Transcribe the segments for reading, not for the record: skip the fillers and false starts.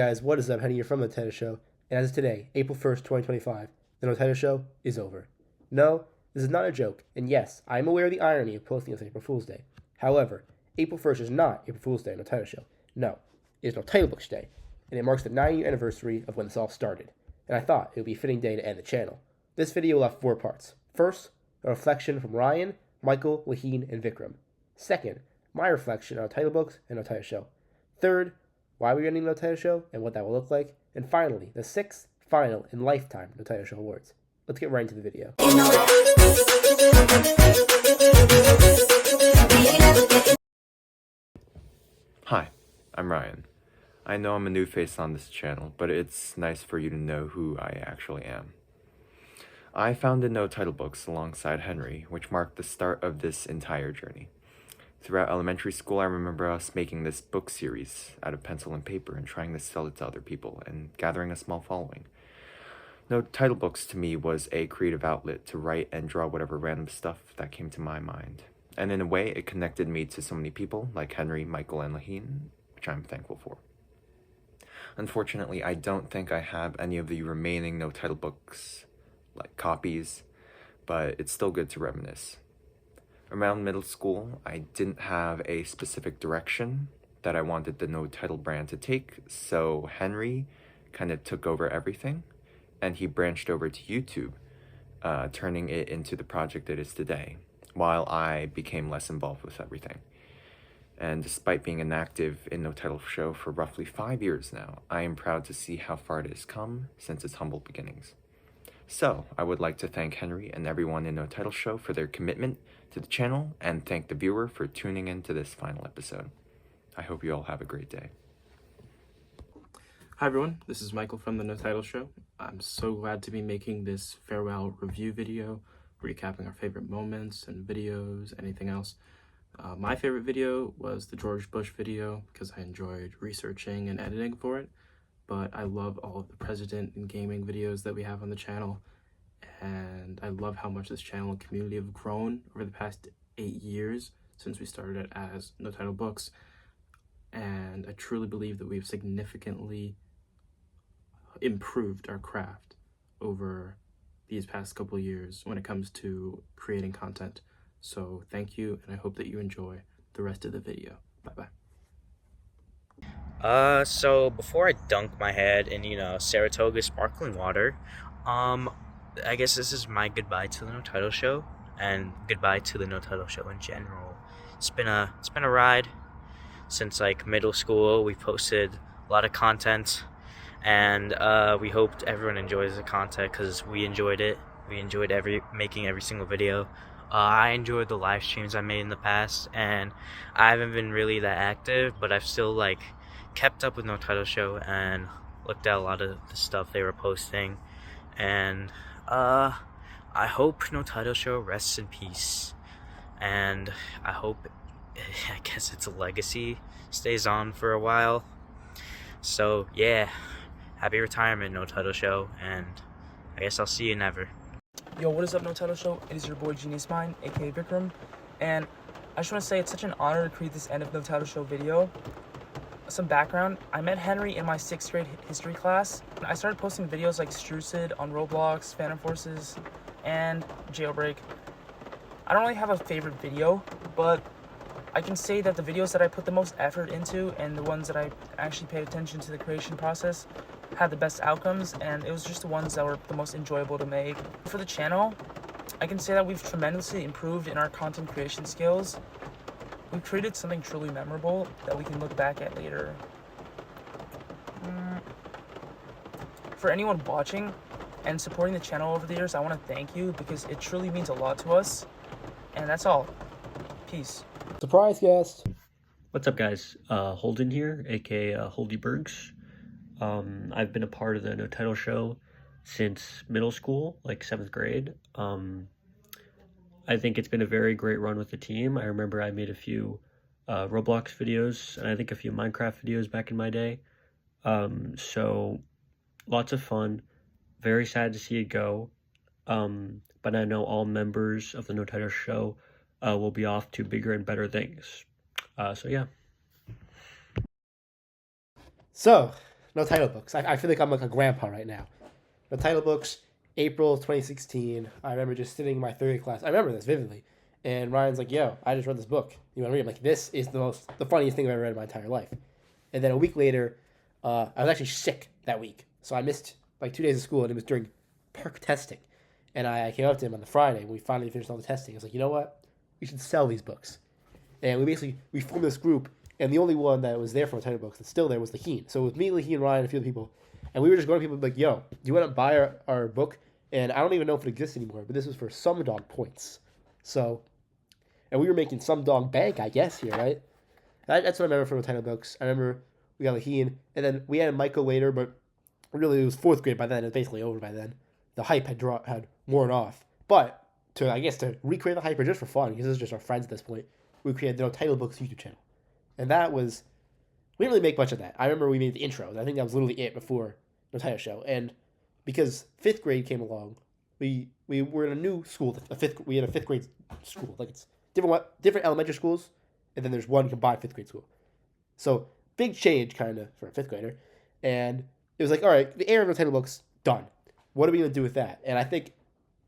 Guys, what is up? Henry here from The Notitled Show, and as of today, April 1st, 2025, The Notitled Show is over. No, this is not a joke, and yes, I am aware of the irony of posting this on April Fool's Day. However, April 1st is not April Fool's Day on The Notitled Show. No, it is Notitlebooks Day, and it marks the 9-year anniversary of when this all started, and I thought it would be a fitting day to end the channel. This video will have 4 parts. First, a reflection from Ryan, Michael, Lahin, and Vikram. Second, my reflection on Notitlebooks and Notitled Show. Third, why we're ending the Notitled Show and what that will look like. And finally, the 6th, final, and lifetime Notitled Show awards. Let's get right into the video. Hi, I'm Ryan. I know I'm a new face on this channel, but it's nice for you to know who I actually am. I founded Notitlebooks alongside Henry, which marked the start of this entire journey. Throughout elementary school, I remember us making this book series out of pencil and paper and trying to sell it to other people and gathering a small following. Notitlebooks to me was a creative outlet to write and draw whatever random stuff that came to my mind. And in a way, it connected me to so many people like Henry, Michael, and Lahin, which I'm thankful for. Unfortunately, I don't think I have any of the remaining Notitlebooks, like copies, but it's still good to reminisce. Around middle school, I didn't have a specific direction that I wanted the Notitled brand to take, so Henry kind of took over everything, and he branched over to YouTube, turning it into the project it is today, while I became less involved with everything. And despite being inactive in Notitled Show for roughly 5 years now, I am proud to see how far it has come since its humble beginnings. So, I would like to thank Henry and everyone in Notitled Show for their commitment to the channel, and thank the viewer for tuning in to this final episode. I hope you all have a great day. Hi everyone, this is Michael from the Notitled Show. I'm so glad to be making this farewell review video, recapping our favorite moments and videos, anything else. My favorite video was the George Bush video because I enjoyed researching and editing for it. But I love all of the president and gaming videos that we have on the channel, and I love how much this channel and community have grown over the past 8 years since we started it as Notitlebooks, and I truly believe that we've significantly improved our craft over these past couple of years when it comes to creating content. So thank you, and I hope that you enjoy the rest of the video. Bye-bye. So before I dunk my head in, Saratoga sparkling water, I guess this is my goodbye to the Notitled Show, and goodbye to the Notitled Show in general. It's been a ride since like middle school. We posted a lot of content, and we hoped everyone enjoys the content because we enjoyed it. We enjoyed making every single video. I enjoyed the live streams I made in the past, and I haven't been really that active, but I've still kept up with Notitled Show and looked at a lot of the stuff they were posting, and I hope Notitled Show rests in peace, and I guess its legacy stays on for a while. So yeah, happy retirement, Notitled Show, and I guess I'll see you never. Yo, what is up, Notitled Show? It is your boy Genius Mind, aka Vikram, and I just want to say it's such an honor to create this End of Notitled Show video. Some background: I met Henry in my 6th grade history class. I started posting videos like Strucid on Roblox, Phantom Forces, and Jailbreak. I don't really have a favorite video, but I can say that the videos that I put the most effort into and the ones that I actually paid attention to the creation process had the best outcomes, and it was just the ones that were the most enjoyable to make. For the channel, I can say that we've tremendously improved in our content creation skills. We've created something truly memorable that we can look back at later. For anyone watching and supporting the channel over the years, I want to thank you because it truly means a lot to us. And that's all. Peace. Surprise guest! What's up, guys? Holden here, aka Holdybergs. I've been a part of the Notitled Show since middle school, like 7th grade. I think it's been a very great run with the team. I remember I made a few Roblox videos and I think a few Minecraft videos back in my day. So lots of fun. Very sad to see it go. But I know all members of the Notitled Show will be off to bigger and better things. So yeah. So, No title books. I feel like I'm like a grandpa right now. No title books, April 2016. I remember just sitting in my third grade class. I remember this vividly. And Ryan's like, yo, I just read this book. You want to read it? I'm like, this is the funniest thing I've ever read in my entire life. And then a week later, I was actually sick that week. So I missed like 2 days of school, and it was during park testing. And I came up to him on the Friday when we finally finished all the testing. I was like, you know what? We should sell these books. And we formed this group, and the only one that was there for title books that's still there was Lahin. So it was me, Lahin, Ryan, and a few other people. And we were just going to people like, yo, do you want to buy our book? And I don't even know if it exists anymore, but this was for Some Dog points. So, and we were making Some Dog bank, I guess, here, right? That's what I remember from the title books. I remember we got Lahin, and then we added Michael later, but really it was fourth grade by then. It was basically over by then. The hype had worn off. But to recreate the hype, or just for fun, because this is just our friends at this point, we created the Notitlebooks YouTube channel. And that was, we didn't really make much of that. I remember we made the intros. I think that was literally it before Notitleshow. And because fifth grade came along, we were in a new school. We had a fifth grade school. Like it's different elementary schools, and then there's one combined fifth grade school. So big change kind of for a fifth grader. And it was like, all right, the era of Notitlebooks done. What are we going to do with that? And I think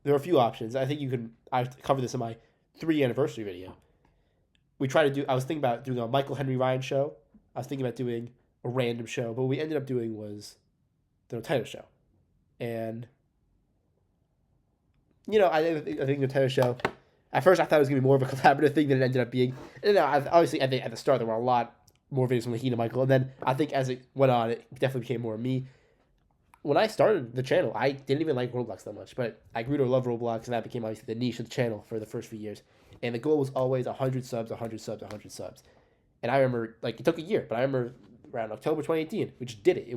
there are a few options. I think I covered this in my 3 anniversary video. I was thinking about doing a Michael Henry Ryan show. I was thinking about doing a random show, but what we ended up doing was the Notitled show. And, I think the Notitled show, at first I thought it was going to be more of a collaborative thing than it ended up being. And obviously, I think at the start there were a lot more videos from Lahin and Michael. And then I think as it went on, it definitely became more of me. When I started the channel, I didn't even like Roblox that much, but I grew to love Roblox, and that became obviously the niche of the channel for the first few years. And the goal was always 100 subs, 100 subs, 100 subs. And I remember, it took a year, but I remember around October 2018, we just did it.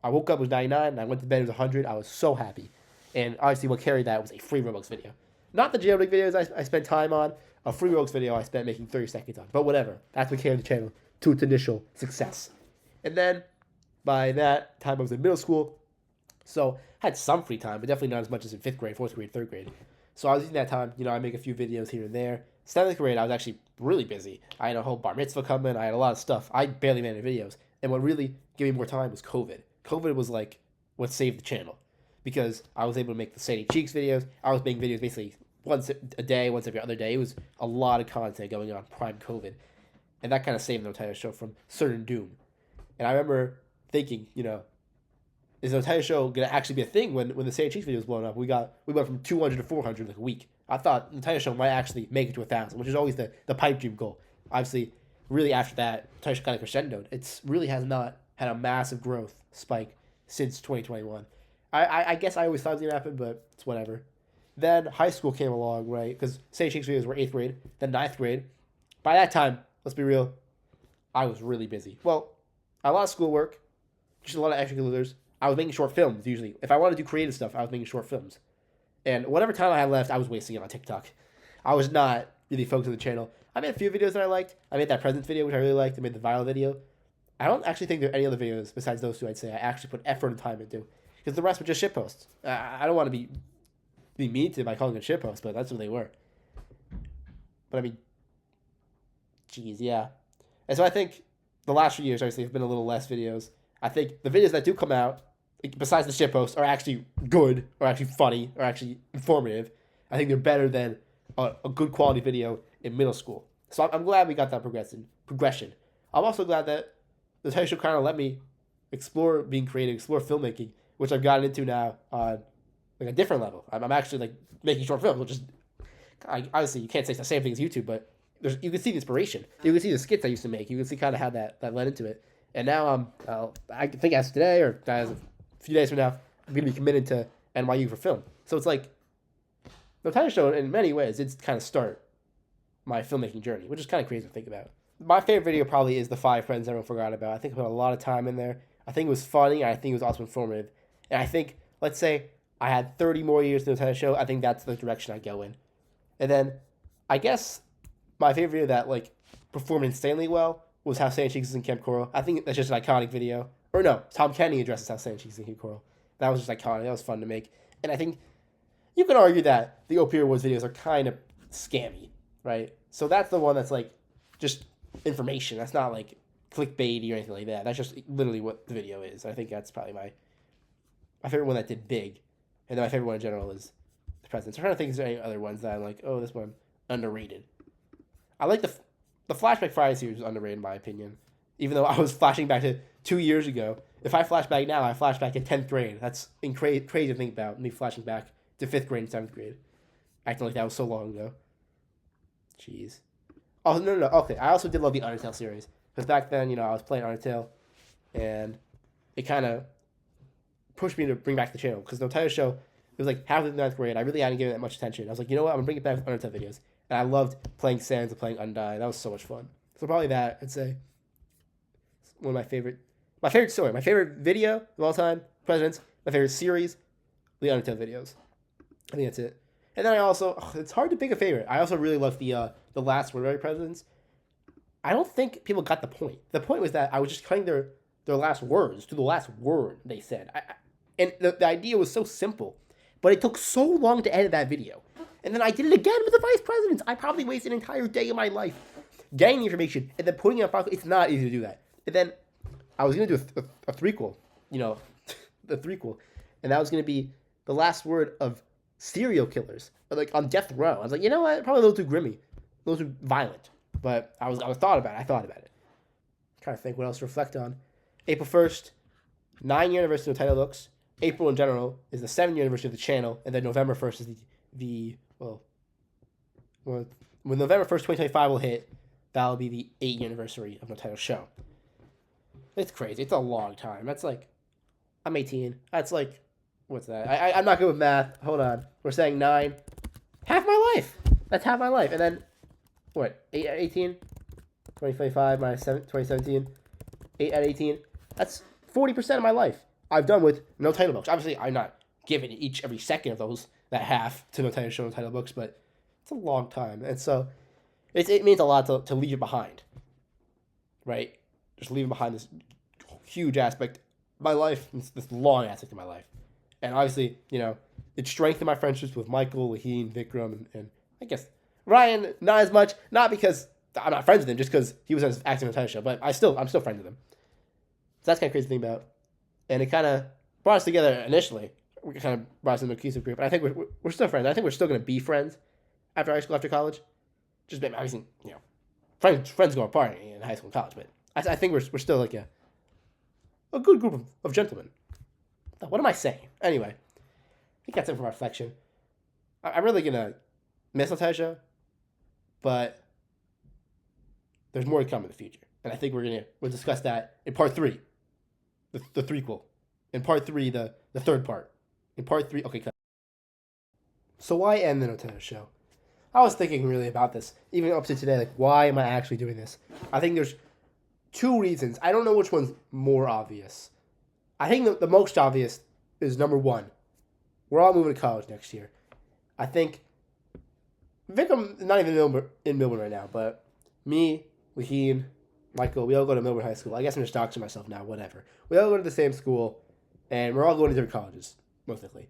I woke up, it was 99, and I went to bed, it was 100. I was so happy. And obviously what carried that was a free Roblox video. Not the jailbreak videos I spent time on. A free Roblox video I spent making 30 seconds on. But whatever. That's what carried the channel to its initial success. And then, by that time, I was in middle school. So I had some free time, but definitely not as much as in 5th grade, 4th grade, 3rd grade. So I was using that time, I make a few videos here and there. 7th grade, I was actually really busy. I had a whole bar mitzvah coming. I had a lot of stuff. I barely made any videos. And what really gave me more time was COVID. COVID was like what saved the channel, because I was able to make the Sadie Cheeks videos. I was making videos basically once a day, once every other day. It was a lot of content going on prime COVID. And that kind of saved the Notitled show from certain doom. And I remember thinking, is the Notitled show going to actually be a thing when the Sadie Cheeks video was blowing up? We went from 200 to 400 in like a week. I thought the Notitled show might actually make it to 1,000, which is always the pipe dream goal. Obviously, really after that, Notitled show kind of crescendoed. It's really has not had a massive growth spike since 2021. I guess I always thought it was going to happen, but it's whatever. Then high school came along, right? Because Sadie Cheeks videos were 8th grade, then 9th grade. By that time, let's be real, I was really busy. Well, a lot of schoolwork, just a lot of extracurriculars. I was making short films, usually. If I wanted to do creative stuff, I was making short films. And whatever time I had left, I was wasting it on TikTok. I was not really focused on the channel. I made a few videos that I liked. I made that presents video, which I really liked. I made the viral video. I don't actually think there are any other videos besides those two I'd say I actually put effort and time into. Because the rest were just shitposts. I don't want to be mean to them by calling them shitposts, but that's what they were. But I mean, geez, yeah. And so I think the last few years, obviously, have been a little less videos. I think the videos that do come out, besides the shitposts, are actually good, or actually funny, or actually informative. I think they're better than a good quality video in middle school. So I'm glad we got that progression. I'm also glad that the Notitled show kind of let me explore being creative, explore filmmaking, which I've gotten into now on like a different level. I'm actually like making short films, which is obviously you can't say it's the same thing as YouTube, but you can see the inspiration. You can see the skits I used to make. You can see kind of how that led into it. And now I think as of today, or as a few days from now, I'm going to be committed to NYU for film. So it's like, the Notitled show in many ways, it's kind of start my filmmaking journey, which is kind of crazy to think about. My favorite video probably is the 5 Friends Everyone Forgot About. I think I put a lot of time in there. I think it was funny, and I think it was also informative. And I think, let's say, I had 30 more years to the Notitled show, I think that's the direction I'd go in. And then, I guess, my favorite video that, performed insanely well was How Sadie Cheeks is in Camp Coral. I think that's just an iconic video. Or no, Tom Kenny addresses How Sadie Cheeks is in Camp Coral. That was just iconic. That was fun to make. And I think you can argue that the Opie Awards videos are kind of scammy, right? So that's the one that's, just information. That's not, clickbaity or anything like that. That's just literally what the video is. I think that's probably my favorite one that did big. And then my favorite one in general is the Presidents. I'm trying to think if there's any other ones that I'm like, oh, this one, underrated. I like the Flashback Friday series was underrated in my opinion. Even though I was flashing back to 2 years ago. If I flash back now, I flash back in 10th grade. That's crazy to think about, me flashing back to 5th grade and 7th grade. Acting like that was so long ago. Jeez. Oh, no. Okay, I also did love the Undertale series. Because back then, I was playing Undertale. And it kind of pushed me to bring back the channel. Because the entire show, it was like half of the 9th grade. I really hadn't given it that much attention. I was like, you know what? I'm going to bring it back with Undertale videos. And I loved playing Sans and playing Undying. That was so much fun. So probably that, I'd say. One of my favorite story. My favorite video of all time, Presidents. My favorite series, the Undertale videos. I think that's it. And then I also, it's hard to pick a favorite. I also really love the last word, Presidents. I don't think people got the point. The point was that I was just cutting their last words to the last word they said. And the idea was so simple, but it took so long to edit that video. And then I did it again with the vice presidents. I probably wasted an entire day of my life getting the information and then putting it on file. It's not easy to do that. And then I was going to do a threequel, the threequel. And that was going to be the last word of serial killers, like on death row. I was like, you know what? Probably a little too grimy, a little too violent. But I thought about it. I'm trying to think what else to reflect on. April 1st, 9-year anniversary of Notitlebooks. April in general is the 7-year anniversary of the channel. And then November 1st is when November 1st, 2025 will hit, that'll be the 8-year anniversary of Notitleshow. It's crazy. It's a long time. That's like, I'm 18. That's like, what's that? I'm not good with math. Hold on. We're saying 9. Half my life. That's half my life. And then, what? 8 at 18? 2025 minus 2017. 8 at 18. That's 40% of my life I've done with Notitlebooks. Obviously, I'm not giving every second of those, that half, to Notitleshow and Notitlebooks, but it's a long time. And so, it means a lot to leave it behind. Right? Just leaving behind this huge aspect of my life, this long aspect of my life. And obviously, it strengthened my friendships with Michael, Lahin, Vikram, and I guess Ryan, not as much. Not because I'm not friends with him, just because he was acting on the Notitleshow, but I'm still friends with him. So that's kind of crazy to think about. And it kind of brought us together initially. We kind of brought us into a cohesive group. And I think we're still friends. I think we're still going to be friends after high school, after college. Just maybe, obviously, friends go apart in high school and college, but I think we're still like a good group of gentlemen. What am I saying? Anyway, I think that's it for my reflection. I'm really going to miss Notitleshow, but there's more to come in the future. And I think we'll discuss that in part 3, the threequel. In part 3, the third part. In part 3, okay, cut. So why end the Notitleshow? I was thinking really about this, even up to today, like, why am I actually doing this? I think there's 2 reasons. I don't know which one's more obvious. I think the most obvious is number 1. We're all moving to college next year. I think Vikram is not even in Melbourne right now, but me, Lahin, Michael, we all go to Melbourne High School. I guess I'm just doxing myself now, whatever. We all go to the same school, and we're all going to different colleges, most likely.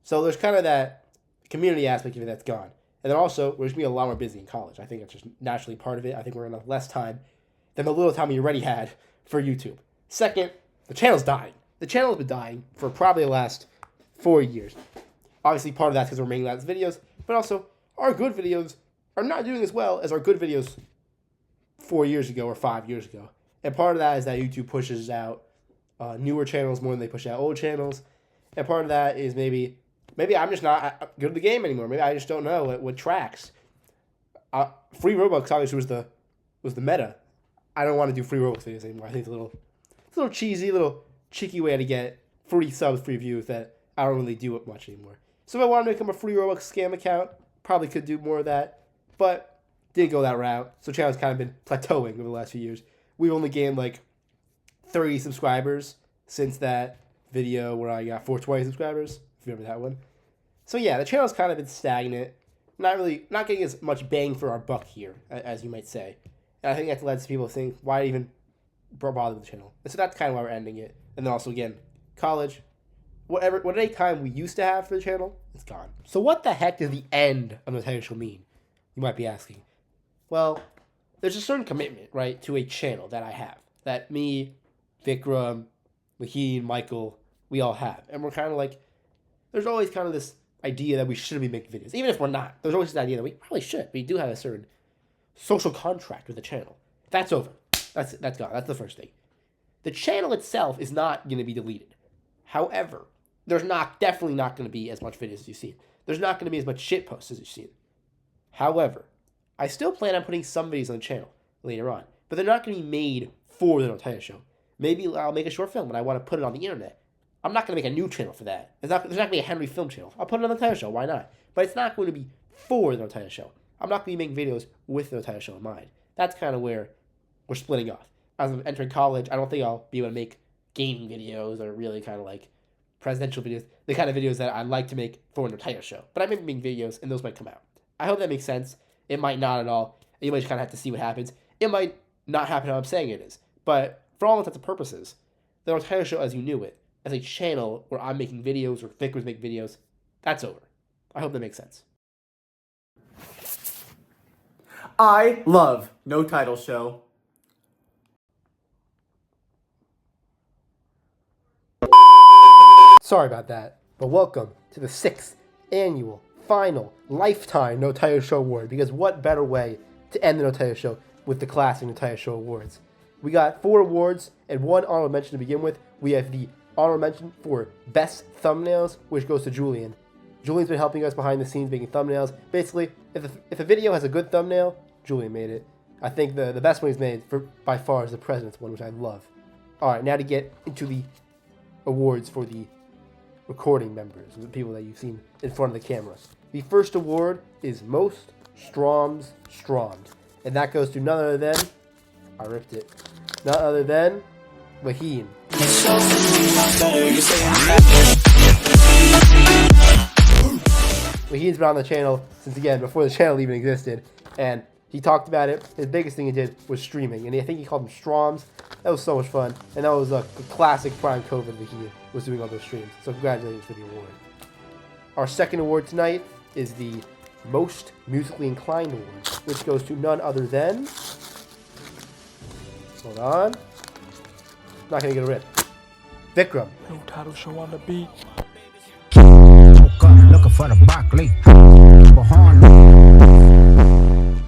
So there's kind of that community aspect of it that's gone. And then also, we're just going to be a lot more busy in college. I think that's just naturally part of it. I think we're going to have less time than the little time we already had for YouTube. Second, the channel's dying. The channel has been dying for probably the last 4 years. Obviously, part of that's because we're making lots of videos, but also, our good videos are not doing as well as our good videos 4 years ago or 5 years ago. And part of that is that YouTube pushes out newer channels more than they push out old channels. And part of that is maybe I'm just not good at the game anymore. Maybe I just don't know what tracks. Free Robux obviously was the meta. I don't want to do free Robux videos anymore. I think it's a little cheesy, little cheeky way to get free subs, free views that I don't really do it much anymore. So if I wanted to become a free Robux scam account, probably could do more of that, but didn't go that route. So channel's kind of been plateauing over the last few years. We've only gained like 30 subscribers since that video where I got 420 subscribers, if you remember that one. So yeah, the channel's kind of been stagnant. Not getting as much bang for our buck here, as you might say. And I think that's led to people saying, why even bother with the channel? And so that's kind of why we're ending it. And then also, again, college, what any time we used to have for the channel, it's gone. So what the heck does the end of Notitleshow mean? You might be asking. Well, there's a certain commitment, right, to a channel that I have, that me, Vikram, Lahin, Michael, we all have. And we're kind of like, there's always kind of this idea that we shouldn't be making videos. Even if we're not, there's always this idea that we probably should. We do have a certain social contract with the channel. That's over. That's gone. That's the first thing. The channel itself is not going to be deleted. However, there's definitely not going to be as much videos as you've seen. There's not going to be as much shit posts as you've seen. However, I still plan on putting some videos on the channel later on, but they're not going to be made for the Notitled Show. Maybe I'll make a short film and I want to put it on the internet. I'm not going to make a new channel for that. There's not going to be a Henry film channel. I'll put it on the Notitled Show. Why not? But it's not going to be for the Notitled Show. I'm not going to be making videos with the Notitled Show in mind. That's kind of where we're splitting off. As I'm entering college, I don't think I'll be able to make gaming videos or really kind of like presidential videos, the kind of videos that I like to make for the Notitled Show. But I may be making videos and those might come out. I hope that makes sense. It might not at all. You might just kind of have to see what happens. It might not happen how I'm saying it is. But for all intents and purposes, the Notitled Show as you knew it, as a channel where I'm making videos or Vikram's making videos, that's over. I hope that makes sense. I love Notitled Show. Sorry about that, but welcome to the 6th annual, final, lifetime Notitled Show Award, because what better way to end the Notitled Show with the classic Notitled Show Awards. We got 4 awards and 1 honorable mention to begin with. We have the honorable mention for Best Thumbnails, which goes to Julian. Julian's been helping us behind the scenes making thumbnails. Basically, if a video has a good thumbnail, Julian made it. I think the best one he's made by far is the President's one, which I love. Alright, now to get into the awards for the recording members, the people that you've seen in front of the camera. The first award is Most Stroms, and that goes to none other than, I ripped it, none other than Lahin. Lahin's been on the channel since, again, before the channel even existed, and he talked about it. His biggest thing he did was streaming, and I think he called them Stroms. That was so much fun, and that was a classic prime COVID that he was doing all those streams. So congratulations for the award. Our second award tonight is the Most Musically Inclined Award, which goes to none other than, hold on, not gonna get a rip, Vikram. Notitled Show on the beat. Looking for the broccoli.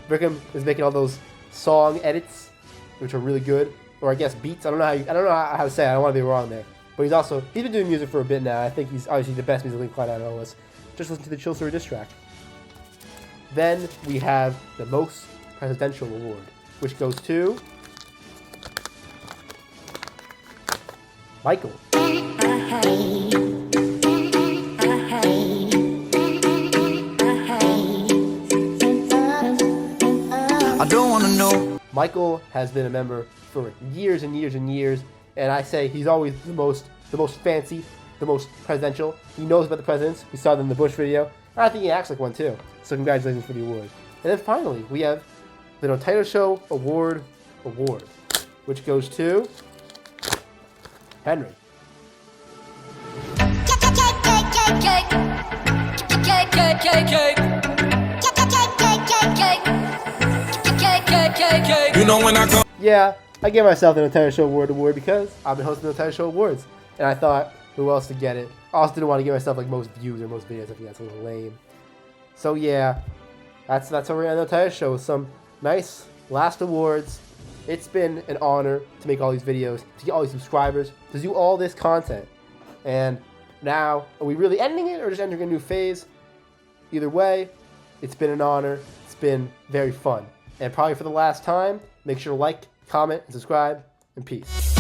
Vikram is making all those song edits, which are really good, or I guess beats. I don't know how to say it. I don't want to be wrong there. But he's been doing music for a bit now. I think he's obviously the best musically inclined out of all of us. Just listen to the Chill Story diss track. Then we have the Most Presidential Award, which goes to Michael. I don't wanna know. Michael has been a member for years and years and years, and I say he's always the most fancy, the most presidential. He knows about the presidents. We saw them in the Bush video. And I think he acts like one too. So congratulations for the award. And then finally, we have the Notitled Show Award, which goes to Henry. You know when I come. Yeah, I gave myself the Notitled Show Award because I've been hosting the Notitled Show Awards. And I thought, who else to get it? I also didn't want to give myself like most views or most videos. I think that's a little lame. So yeah, that's how we're on the Notitled Show with some nice last awards. It's been an honor to make all these videos, to get all these subscribers, to do all this content. And now, are we really ending it or just entering a new phase? Either way, it's been an honor. It's been very fun. And probably for the last time, make sure to like, comment, and subscribe, and peace.